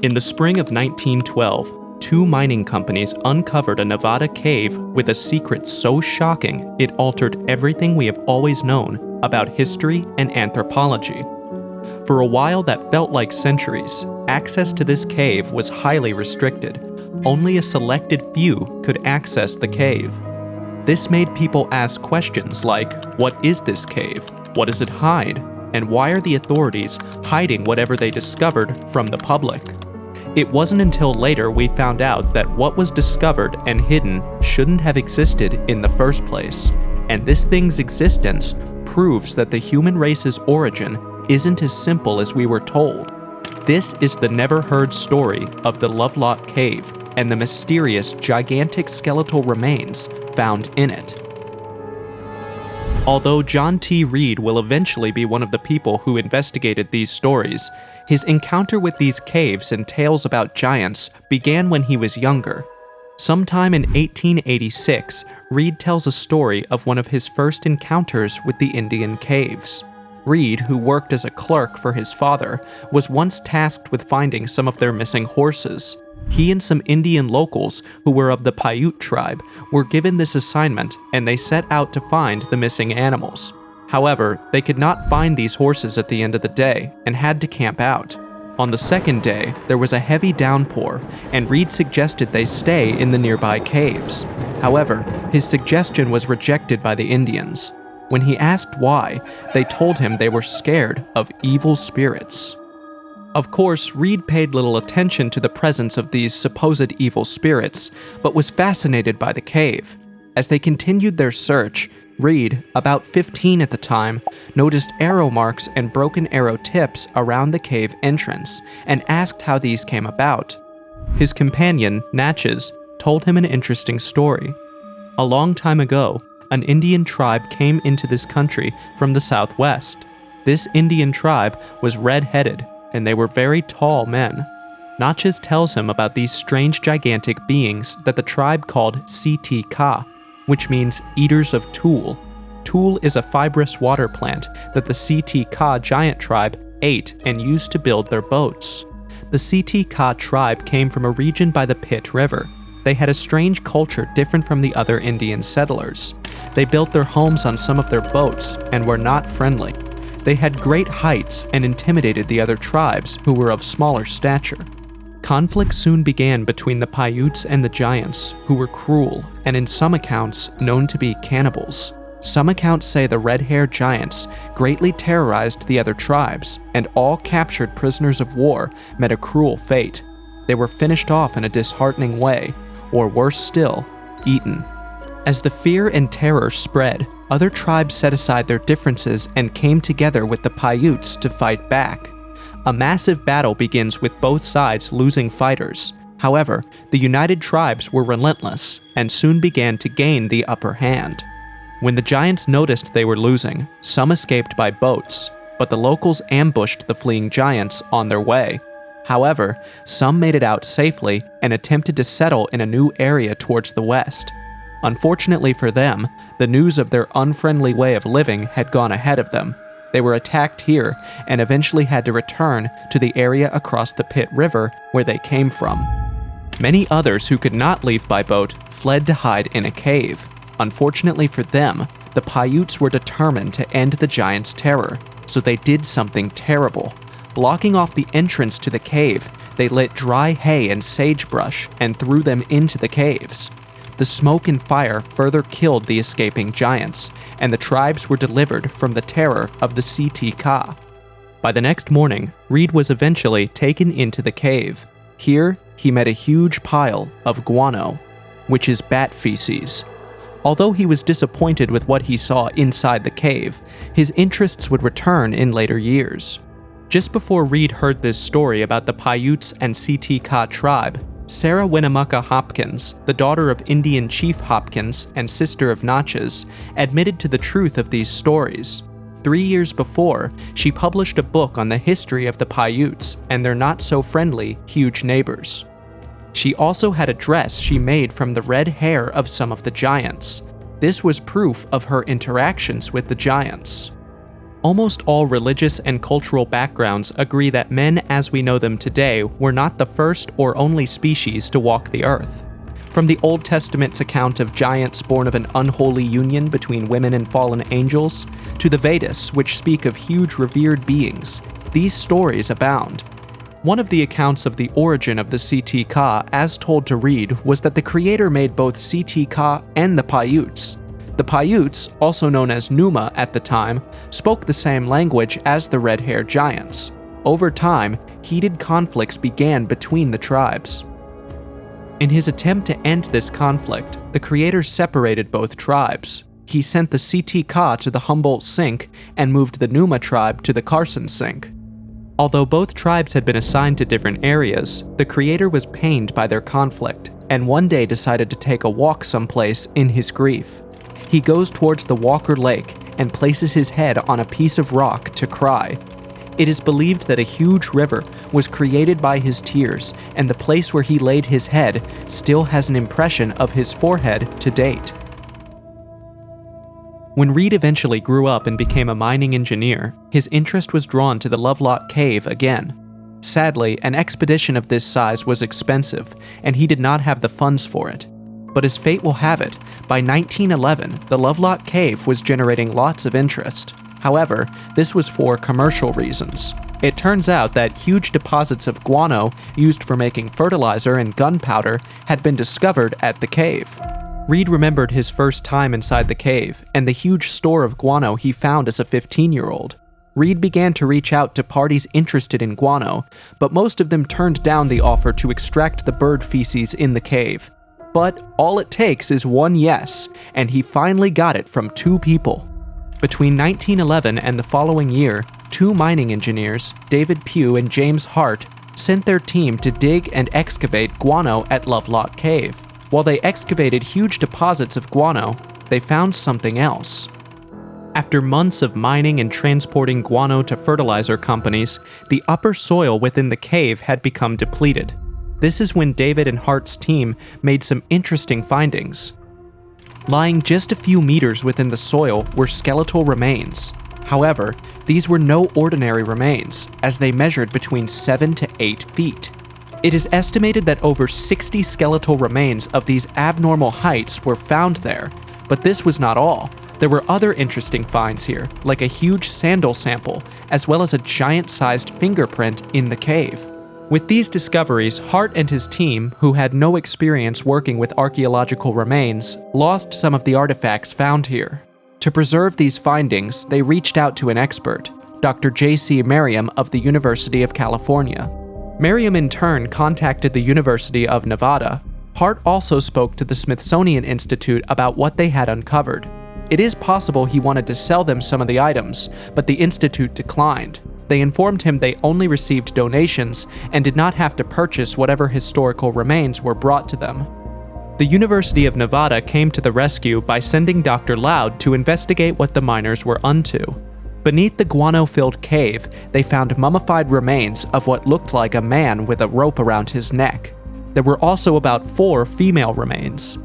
In the spring of 1912, two mining companies uncovered a Nevada cave with a secret so shocking it altered everything we have always known about history and anthropology. For a while that felt like centuries, access to this cave was highly restricted. Only a selected few could access the cave. This made people ask questions like, what is this cave? What does it hide? And why are the authorities hiding whatever they discovered from the public? It wasn't until later we found out that what was discovered and hidden shouldn't have existed in the first place. And this thing's existence proves that the human race's origin isn't as simple as we were told. This is the never-heard story of the Lovelock Cave and the mysterious, gigantic skeletal remains found in it. Although John T. Reed will eventually be one of the people who investigated these stories, his encounter with these caves and tales about giants began when he was younger. Sometime in 1886, Reed tells a story of one of his first encounters with the Indian caves. Reed, who worked as a clerk for his father, was once tasked with finding some of their missing horses. He and some Indian locals, who were of the Paiute tribe, were given this assignment, and they set out to find the missing animals. However, they could not find these horses at the end of the day, and had to camp out. On the second day, there was a heavy downpour, and Reed suggested they stay in the nearby caves. However, his suggestion was rejected by the Indians. When he asked why, they told him they were scared of evil spirits. Of course, Reed paid little attention to the presence of these supposed evil spirits, but was fascinated by the cave. As they continued their search, Reed, about 15 at the time, noticed arrow marks and broken arrow tips around the cave entrance, and asked how these came about. His companion, Natchez, told him an interesting story. A long time ago, an Indian tribe came into this country from the southwest. This Indian tribe was red-headed, and they were very tall men. Natchez tells him about these strange gigantic beings that the tribe called Ka, which means eaters of tulle. Tulle is a fibrous water plant that the Ka giant tribe ate and used to build their boats. The Ka tribe came from a region by the Pitt River. They had a strange culture different from the other Indian settlers. They built their homes on some of their boats and were not friendly. They had great heights and intimidated the other tribes who were of smaller stature. Conflict soon began between the Paiutes and the giants, who were cruel and in some accounts known to be cannibals. Some accounts say the red-haired giants greatly terrorized the other tribes, and all captured prisoners of war met a cruel fate. They were finished off in a disheartening way, or worse still, eaten. As the fear and terror spread, other tribes set aside their differences and came together with the Paiutes to fight back. A massive battle begins with both sides losing fighters. However, the united tribes were relentless and soon began to gain the upper hand. When the giants noticed they were losing, some escaped by boats, but the locals ambushed the fleeing giants on their way. However, some made it out safely and attempted to settle in a new area towards the west. Unfortunately for them, the news of their unfriendly way of living had gone ahead of them. They were attacked here and eventually had to return to the area across the Pitt River where they came from. Many others who could not leave by boat fled to hide in a cave. Unfortunately for them, the Paiutes were determined to end the giants' terror, so they did something terrible. Blocking off the entrance to the cave, they lit dry hay and sagebrush and threw them into the caves. The smoke and fire further killed the escaping giants, and the tribes were delivered from the terror of the Ka. By the next morning, Reed was eventually taken into the cave. Here, he met a huge pile of guano, which is bat feces. Although he was disappointed with what he saw inside the cave, his interests would return in later years. Just before Reed heard this story about the Paiutes and Ka tribe, Sarah Winnemucca Hopkins, the daughter of Indian Chief Hopkins and sister of Natchez, admitted to the truth of these stories. 3 years before, she published a book on the history of the Paiutes and their not-so-friendly huge neighbors. She also had a dress she made from the red hair of some of the giants. This was proof of her interactions with the giants. Almost all religious and cultural backgrounds agree that men as we know them today were not the first or only species to walk the earth. From the Old Testament's account of giants born of an unholy union between women and fallen angels, to the Vedas, which speak of huge revered beings, these stories abound. One of the accounts of the origin of the Ct Ka, as told to Reed, was that the creator made both Ct Ka and the Paiutes. The Paiutes, also known as Numa at the time, spoke the same language as the red-haired giants. Over time, heated conflicts began between the tribes. In his attempt to end this conflict, the creator separated both tribes. He sent the Ct Ka to the Humboldt Sink and moved the Numa tribe to the Carson Sink. Although both tribes had been assigned to different areas, the creator was pained by their conflict, and one day decided to take a walk someplace in his grief. He goes towards the Walker Lake and places his head on a piece of rock to cry. It is believed that a huge river was created by his tears, and the place where he laid his head still has an impression of his forehead to date. When Reed eventually grew up and became a mining engineer, his interest was drawn to the Lovelock Cave again. Sadly, an expedition of this size was expensive, and he did not have the funds for it. But as fate will have it, by 1911, the Lovelock Cave was generating lots of interest. However, this was for commercial reasons. It turns out that huge deposits of guano used for making fertilizer and gunpowder had been discovered at the cave. Reed remembered his first time inside the cave and the huge store of guano he found as a 15-year-old. Reed began to reach out to parties interested in guano, but most of them turned down the offer to extract the bird feces in the cave. But all it takes is one yes, and he finally got it from 2 people. Between 1911 and the following year, 2 mining engineers, David Pugh and James Hart, sent their team to dig and excavate guano at Lovelock Cave. While they excavated huge deposits of guano, they found something else. After months of mining and transporting guano to fertilizer companies, the upper soil within the cave had become depleted. This is when David and Hart's team made some interesting findings. Lying just a few meters within the soil were skeletal remains. However, these were no ordinary remains, as they measured between 7 to 8 feet. It is estimated that over 60 skeletal remains of these abnormal heights were found there, but this was not all. There were other interesting finds here, like a huge sandal sample, as well as a giant-sized fingerprint in the cave. With these discoveries, Hart and his team, who had no experience working with archaeological remains, lost some of the artifacts found here. To preserve these findings, they reached out to an expert, Dr. J.C. Merriam of the University of California. Merriam in turn contacted the University of Nevada. Hart also spoke to the Smithsonian Institute about what they had uncovered. It is possible he wanted to sell them some of the items, but the institute declined. They informed him they only received donations and did not have to purchase whatever historical remains were brought to them. The University of Nevada came to the rescue by sending Dr. Loud to investigate what the miners were unto. Beneath the guano-filled cave, they found mummified remains of what looked like a man with a rope around his neck. There were also about 4 female remains.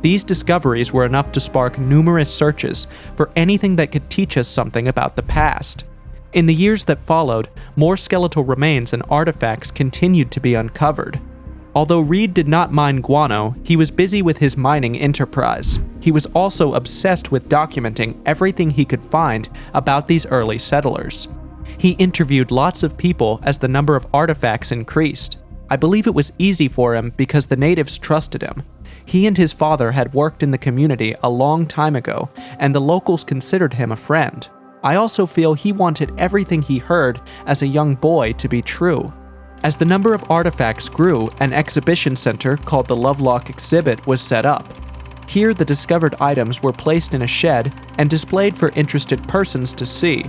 These discoveries were enough to spark numerous searches for anything that could teach us something about the past. In the years that followed, more skeletal remains and artifacts continued to be uncovered. Although Reed did not mine guano, he was busy with his mining enterprise. He was also obsessed with documenting everything he could find about these early settlers. He interviewed lots of people as the number of artifacts increased. I believe it was easy for him because the natives trusted him. He and his father had worked in the community a long time ago, and the locals considered him a friend. I also feel he wanted everything he heard as a young boy to be true. As the number of artifacts grew, an exhibition center called the Lovelock Exhibit was set up. Here, the discovered items were placed in a shed and displayed for interested persons to see.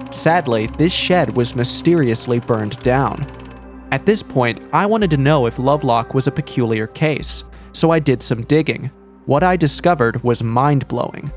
Sadly, this shed was mysteriously burned down. At this point, I wanted to know if Lovelock was a peculiar case, so I did some digging. What I discovered was mind-blowing.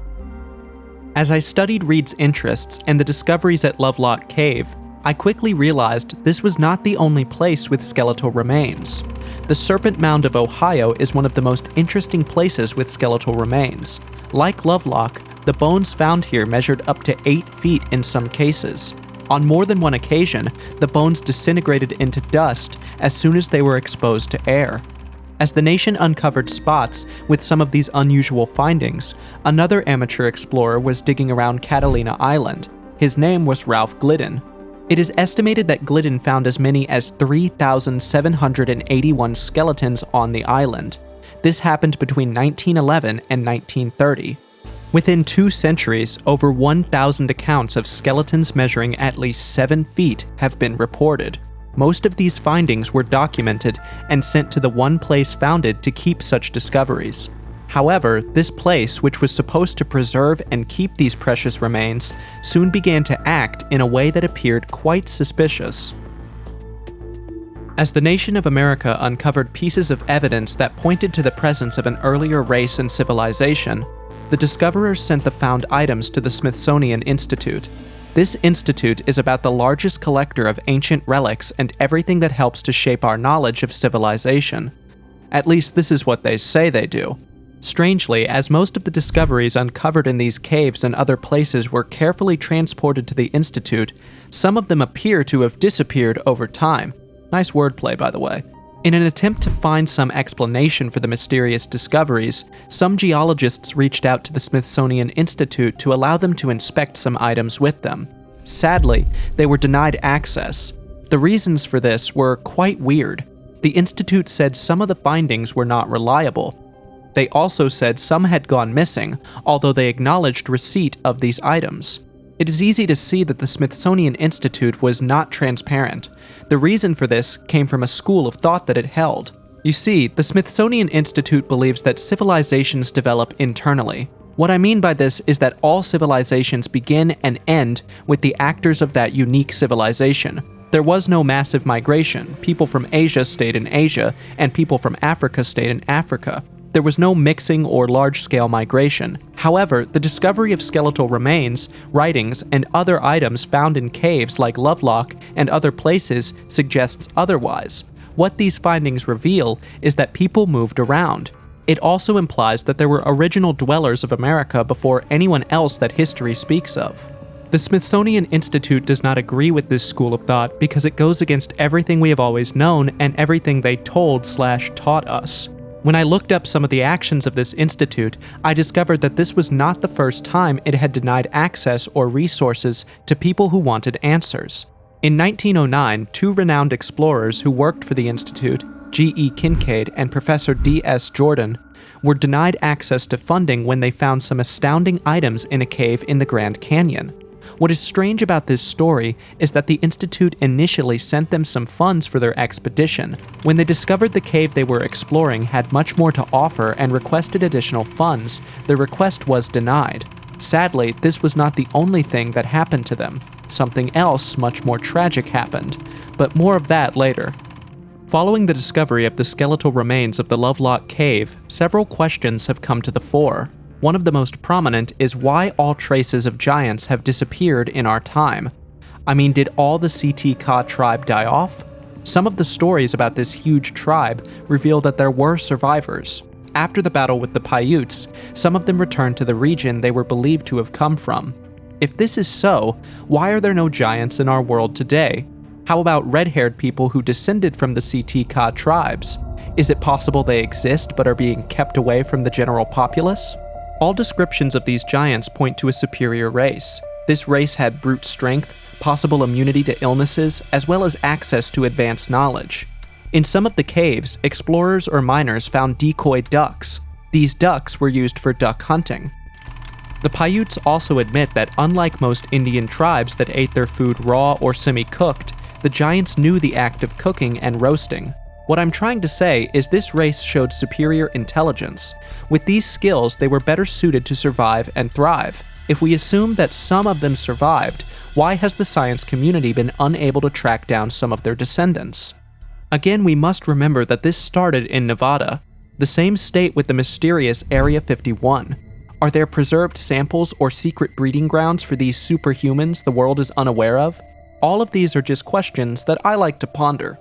As I studied Reed's interests and the discoveries at Lovelock Cave, I quickly realized this was not the only place with skeletal remains. The Serpent Mound of Ohio is one of the most interesting places with skeletal remains. Like Lovelock, The bones found here measured up to 8 feet in some cases. On more than one occasion, the bones disintegrated into dust as soon as they were exposed to air. As the nation uncovered spots with some of these unusual findings, another amateur explorer was digging around Catalina Island. His name was Ralph Glidden. It is estimated that Glidden found as many as 3,781 skeletons on the island. This happened between 1911 and 1930. Within 2 centuries, over 1,000 accounts of skeletons measuring at least 7 feet have been reported. Most of these findings were documented and sent to the one place founded to keep such discoveries. However, this place, which was supposed to preserve and keep these precious remains, soon began to act in a way that appeared quite suspicious. As the nation of America uncovered pieces of evidence that pointed to the presence of an earlier race and civilization, the discoverers sent the found items to the Smithsonian Institute. This institute is about the largest collector of ancient relics and everything that helps to shape our knowledge of civilization. At least this is what they say they do. Strangely, as most of the discoveries uncovered in these caves and other places were carefully transported to the institute, some of them appear to have disappeared over time. Nice wordplay, by the way. In an attempt to find some explanation for the mysterious discoveries, some geologists reached out to the Smithsonian Institute to allow them to inspect some items with them. Sadly, they were denied access. The reasons for this were quite weird. The Institute said some of the findings were not reliable. They also said some had gone missing, although they acknowledged receipt of these items. It is easy to see that the Smithsonian Institute was not transparent. The reason for this came from a school of thought that it held. You see, the Smithsonian Institute believes that civilizations develop internally. What I mean by this is that all civilizations begin and end with the actors of that unique civilization. There was no massive migration. People from Asia stayed in Asia, and people from Africa stayed in Africa. There was no mixing or large-scale migration. However, the discovery of skeletal remains, writings, and other items found in caves like Lovelock and other places suggests otherwise. What these findings reveal is that people moved around. It also implies that there were original dwellers of America before anyone else that history speaks of. The Smithsonian Institute does not agree with this school of thought because it goes against everything we have always known and everything they told/taught us. When I looked up some of the actions of this institute, I discovered that this was not the first time it had denied access or resources to people who wanted answers. In 1909, 2 renowned explorers who worked for the institute, G.E. Kincaid and Professor D.S. Jordan, were denied access to funding when they found some astounding items in a cave in the Grand Canyon. What is strange about this story is that the Institute initially sent them some funds for their expedition. When they discovered the cave they were exploring had much more to offer and requested additional funds, their request was denied. Sadly, this was not the only thing that happened to them. Something else much more tragic happened, but more of that later. Following the discovery of the skeletal remains of the Lovelock Cave, several questions have come to the fore. One of the most prominent is why all traces of giants have disappeared in our time. I mean, did all the CT-Ka tribe die off? Some of the stories about this huge tribe reveal that there were survivors. After the battle with the Paiutes, some of them returned to the region they were believed to have come from. If this is so, why are there no giants in our world today? How about red-haired people who descended from the CT-Ka tribes? Is it possible they exist but are being kept away from the general populace? All descriptions of these giants point to a superior race. This race had brute strength, possible immunity to illnesses, as well as access to advanced knowledge. In some of the caves, explorers or miners found decoy ducks. These ducks were used for duck hunting. The Paiutes also admit that unlike most Indian tribes that ate their food raw or semi-cooked, the giants knew the act of cooking and roasting. What I'm trying to say is this race showed superior intelligence. With these skills, they were better suited to survive and thrive. If we assume that some of them survived, why has the science community been unable to track down some of their descendants? Again, we must remember that this started in Nevada, the same state with the mysterious Area 51. Are there preserved samples or secret breeding grounds for these superhumans the world is unaware of? All of these are just questions that I like to ponder.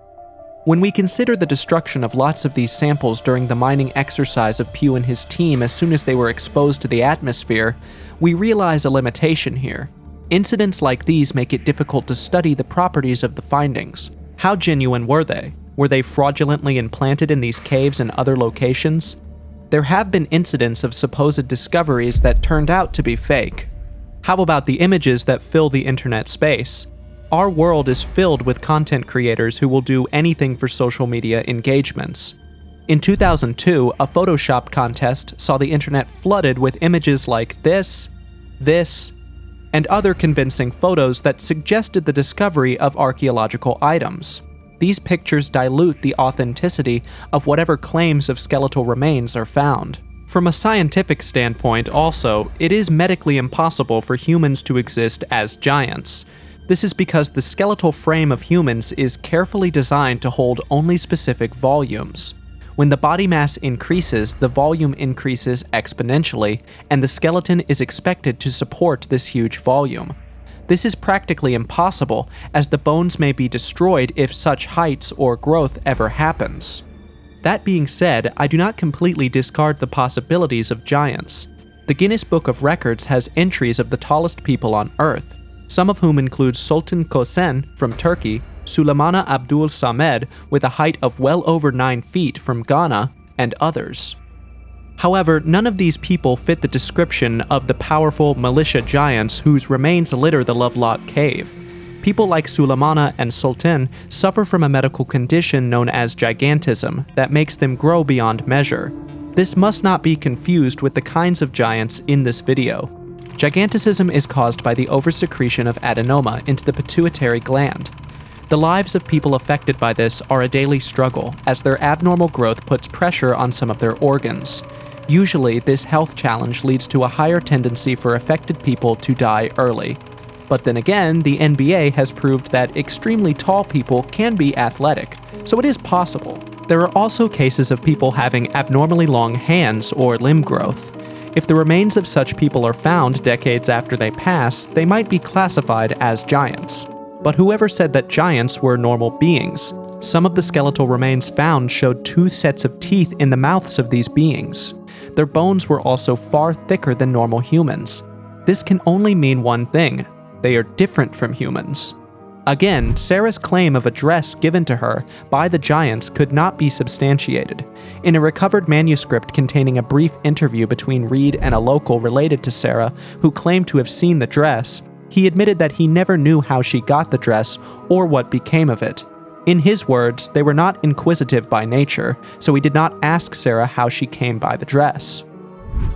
When we consider the destruction of lots of these samples during the mining exercise of Pugh and his team as soon as they were exposed to the atmosphere, we realize a limitation here. Incidents like these make it difficult to study the properties of the findings. How genuine were they? Were they fraudulently implanted in these caves and other locations? There have been incidents of supposed discoveries that turned out to be fake. How about the images that fill the internet space? Our world is filled with content creators who will do anything for social media engagements. In 2002, a Photoshop contest saw the internet flooded with images like this, and other convincing photos that suggested the discovery of archaeological items. These pictures dilute the authenticity of whatever claims of skeletal remains are found. From a scientific standpoint also, it is medically impossible for humans to exist as giants. This is because the skeletal frame of humans is carefully designed to hold only specific volumes. When the body mass increases, the volume increases exponentially, and the skeleton is expected to support this huge volume. This is practically impossible, as the bones may be destroyed if such heights or growth ever happens. That being said, I do not completely discard the possibilities of giants. The Guinness Book of Records has entries of the tallest people on Earth, some of whom include Sultan Kosen from Turkey, Suleimana Abdul Samed with a height of well over 9 feet from Ghana, and others. However, none of these people fit the description of the powerful militia giants whose remains litter the Lovelock Cave. People like Suleimana and Sultan suffer from a medical condition known as gigantism that makes them grow beyond measure. This must not be confused with the kinds of giants in this video. Giganticism is caused by the oversecretion of adenoma into the pituitary gland. The lives of people affected by this are a daily struggle, as their abnormal growth puts pressure on some of their organs. Usually, this health challenge leads to a higher tendency for affected people to die early. But then again, the NBA has proved that extremely tall people can be athletic, so it is possible. There are also cases of people having abnormally long hands or limb growth. If the remains of such people are found decades after they pass, they might be classified as giants. But whoever said that giants were normal beings? Some of the skeletal remains found showed 2 sets of teeth in the mouths of these beings. Their bones were also far thicker than normal humans. This can only mean one thing: they are different from humans. Again, Sarah's claim of a dress given to her by the giants could not be substantiated. In a recovered manuscript containing a brief interview between Reed and a local related to Sarah who claimed to have seen the dress, he admitted that he never knew how she got the dress or what became of it. In his words, they were not inquisitive by nature, so he did not ask Sarah how she came by the dress.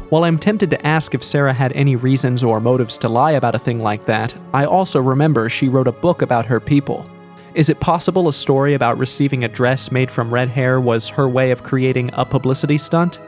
While I'm tempted to ask if Sarah had any reasons or motives to lie about a thing like that, I also remember she wrote a book about her people. Is it possible a story about receiving a dress made from red hair was her way of creating a publicity stunt?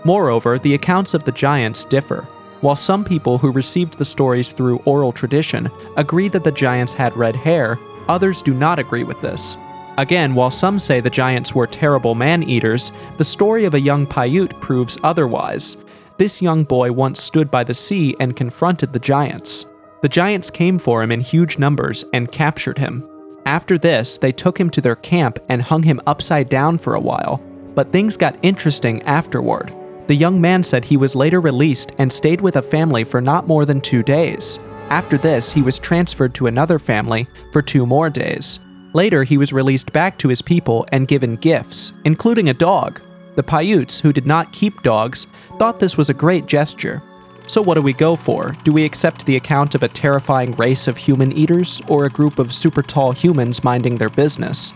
Moreover, the accounts of the giants differ. While some people who received the stories through oral tradition agree that the giants had red hair, others do not agree with this. Again, while some say the giants were terrible man-eaters, the story of a young Paiute proves otherwise. This young boy once stood by the sea and confronted the giants. The giants came for him in huge numbers and captured him. After this, they took him to their camp and hung him upside down for a while, but things got interesting afterward. The young man said he was later released and stayed with a family for not more than 2 days. After this, he was transferred to another family for 2 more days. Later, he was released back to his people and given gifts, including a dog. The Paiutes, who did not keep dogs, thought this was a great gesture. So what do we go for? Do we accept the account of a terrifying race of human eaters, or a group of super tall humans minding their business?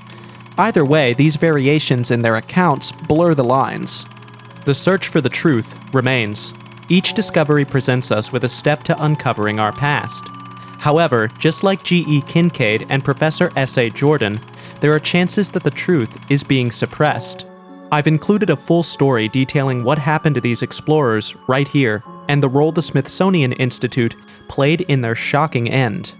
Either way, these variations in their accounts blur the lines. The search for the truth remains. Each discovery presents us with a step to uncovering our past. However, just like G.E. Kincaid and Professor S.A. Jordan, there are chances that the truth is being suppressed. I've included a full story detailing what happened to these explorers right here, and the role the Smithsonian Institute played in their shocking end.